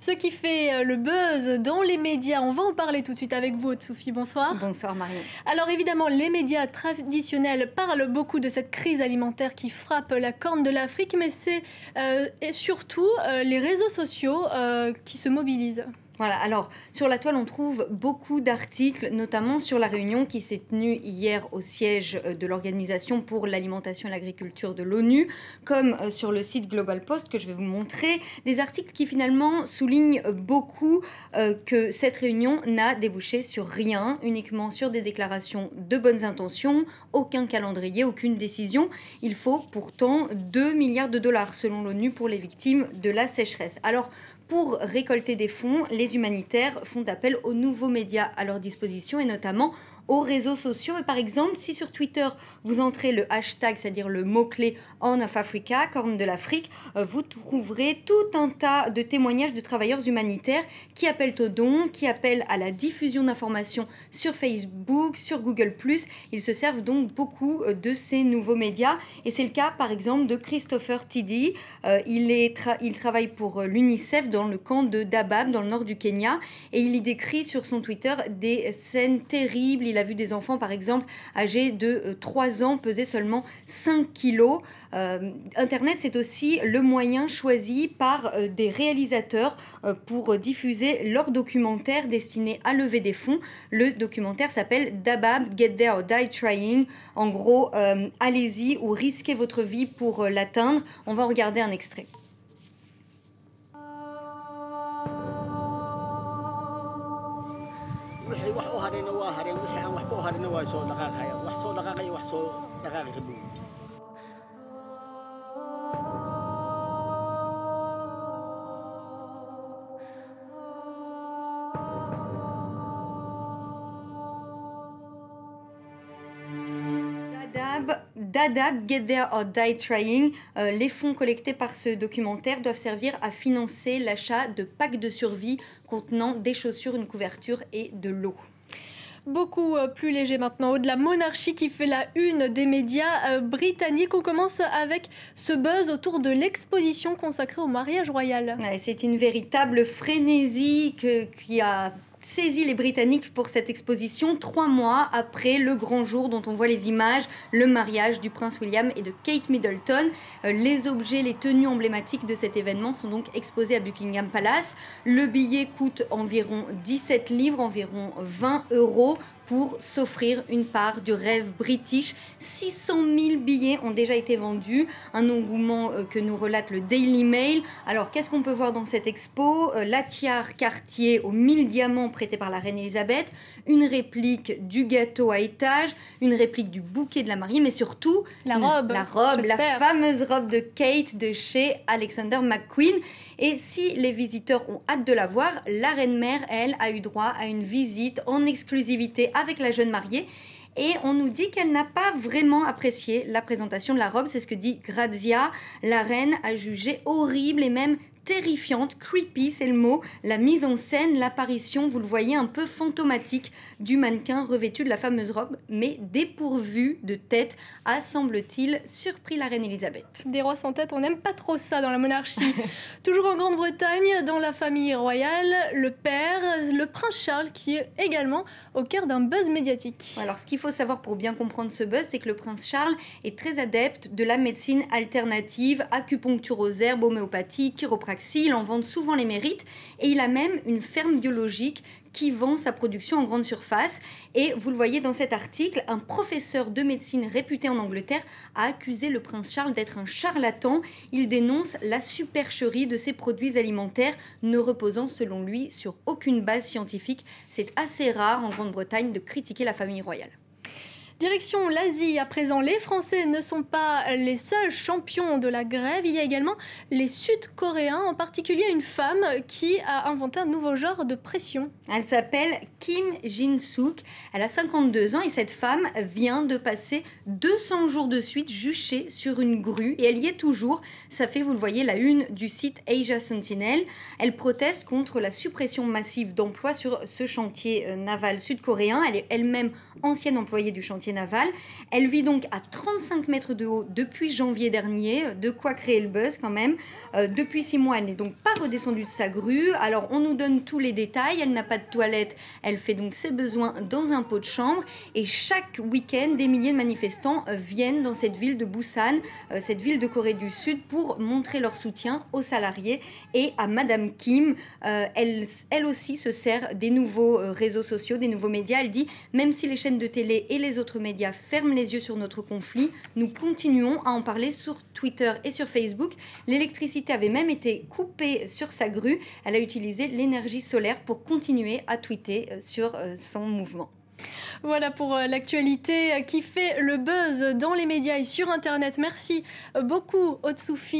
Ce qui fait le buzz dans les médias, on va en parler tout de suite avec vous, Sophie. Bonsoir. Bonsoir Marion. Alors évidemment, les médias traditionnels parlent beaucoup de cette crise alimentaire qui frappe la Corne de l'Afrique, mais c'est surtout les réseaux sociaux qui se mobilisent. Voilà, alors sur la toile on trouve beaucoup d'articles, notamment sur la réunion qui s'est tenue hier au siège de l'Organisation pour l'alimentation et l'agriculture de l'ONU, comme sur le site Global Post que je vais vous montrer, des articles qui finalement soulignent beaucoup que cette réunion n'a débouché sur rien, uniquement sur des déclarations de bonnes intentions, aucun calendrier, aucune décision. Il faut pourtant 2 milliards de dollars selon l'ONU pour les victimes de la sécheresse. Alors, pour récolter des fonds, les humanitaires font appel aux nouveaux médias à leur disposition et notamment aux réseaux sociaux. Et par exemple, si sur Twitter, vous entrez le hashtag, c'est-à-dire le mot-clé Horn of Africa, Corne de l'Afrique, vous trouverez tout un tas de témoignages de travailleurs humanitaires qui appellent aux dons, qui appellent à la diffusion d'informations sur Facebook, sur Google+. Ils se servent donc beaucoup de ces nouveaux médias. Et c'est le cas, par exemple, de Christopher Tiddy. Il travaille pour l'UNICEF dans le camp de Dadaab, dans le nord du Kenya. Et il y décrit sur son Twitter des scènes terribles. Il a vu des enfants, par exemple, âgés de 3 ans, peser seulement 5 kilos. Internet, c'est aussi le moyen choisi par des réalisateurs pour diffuser leurs documentaires destinés à lever des fonds. Le documentaire s'appelle Dadaab, Get There or Die Trying. En gros, allez-y ou risquez votre vie pour l'atteindre. On va regarder un extrait. Dadaab, Get There or Die Trying. Les fonds collectés par ce documentaire doivent servir à financer l'achat de packs de survie contenant des chaussures, une couverture et de l'eau. Beaucoup plus léger maintenant, de la monarchie qui fait la une des médias britanniques. On commence avec ce buzz autour de l'exposition consacrée au mariage royal. Ouais, c'est une véritable frénésie qui a saisi les Britanniques pour cette exposition 3 mois après le grand jour dont on voit les images, le mariage du prince William et de Kate Middleton. Les objets, les tenues emblématiques de cet événement sont donc exposés à Buckingham Palace. Le billet coûte environ 17 livres, environ 20 € pour s'offrir une part du rêve british. 600 000 billets ont déjà été vendus, un engouement que nous relate le Daily Mail. Alors, qu'est-ce qu'on peut voir dans cette expo? La tiare Cartier aux 1000 diamants prêtée par la reine Elisabeth, une réplique du gâteau à étage, une réplique du bouquet de la mariée, mais surtout la robe, la fameuse robe de Kate de chez Alexander McQueen. Et si les visiteurs ont hâte de la voir, la reine-mère, elle, a eu droit à une visite en exclusivité avec la jeune mariée. Et on nous dit qu'elle n'a pas vraiment apprécié la présentation de la robe. C'est ce que dit Grazia. La reine a jugé horrible et même terrifiante, creepy, c'est le mot, la mise en scène, l'apparition, vous le voyez, un peu fantomatique du mannequin revêtu de la fameuse robe, mais dépourvu de tête, a, semble-t-il, surpris la reine Elisabeth. Des rois sans tête, on n'aime pas trop ça dans la monarchie. Toujours en Grande-Bretagne, dans la famille royale, le père, le prince Charles, qui est également au cœur d'un buzz médiatique. Alors, ce qu'il faut savoir pour bien comprendre ce buzz, c'est que le prince Charles est très adepte de la médecine alternative, acupuncture aux herbes, homéopathie, chiropraxie. Il en vante souvent les mérites et il a même une ferme biologique qui vend sa production en grande surface. Et vous le voyez dans cet article, un professeur de médecine réputé en Angleterre a accusé le prince Charles d'être un charlatan. Il dénonce la supercherie de ses produits alimentaires, ne reposant selon lui sur aucune base scientifique. C'est assez rare en Grande-Bretagne de critiquer la famille royale. Direction l'Asie, à présent, les Français ne sont pas les seuls champions de la grève. Il y a également les Sud-Coréens, en particulier une femme qui a inventé un nouveau genre de pression. Elle s'appelle Kim Jin-sook, elle a 52 ans et cette femme vient de passer 200 jours de suite juchée sur une grue et elle y est toujours. Ça fait, vous le voyez, la une du site Asia Sentinel. Elle proteste contre la suppression massive d'emplois sur ce chantier naval sud-coréen. Elle est elle-même ancienne employée du chantier chantier naval. Elle vit donc à 35 mètres de haut depuis janvier dernier, de quoi créer le buzz quand même. Depuis 6 mois, elle n'est donc pas redescendue de sa grue. Alors on nous donne tous les détails, elle n'a pas de toilette, elle fait donc ses besoins dans un pot de chambre. Et chaque week-end, des milliers de manifestants viennent dans cette ville de Busan, cette ville de Corée du Sud, pour montrer leur soutien aux salariés et à Madame Kim. Elle aussi se sert des nouveaux réseaux sociaux, des nouveaux médias. Elle dit « Même si les chaînes de télé et les autres médias ferment les yeux sur notre conflit, nous continuons à en parler sur Twitter et sur Facebook. » L'électricité avait même été coupée sur sa grue. Elle a utilisé l'énergie solaire pour continuer à tweeter sur son mouvement. Voilà pour l'actualité qui fait le buzz dans les médias et sur Internet. Merci beaucoup, Aude Soufi.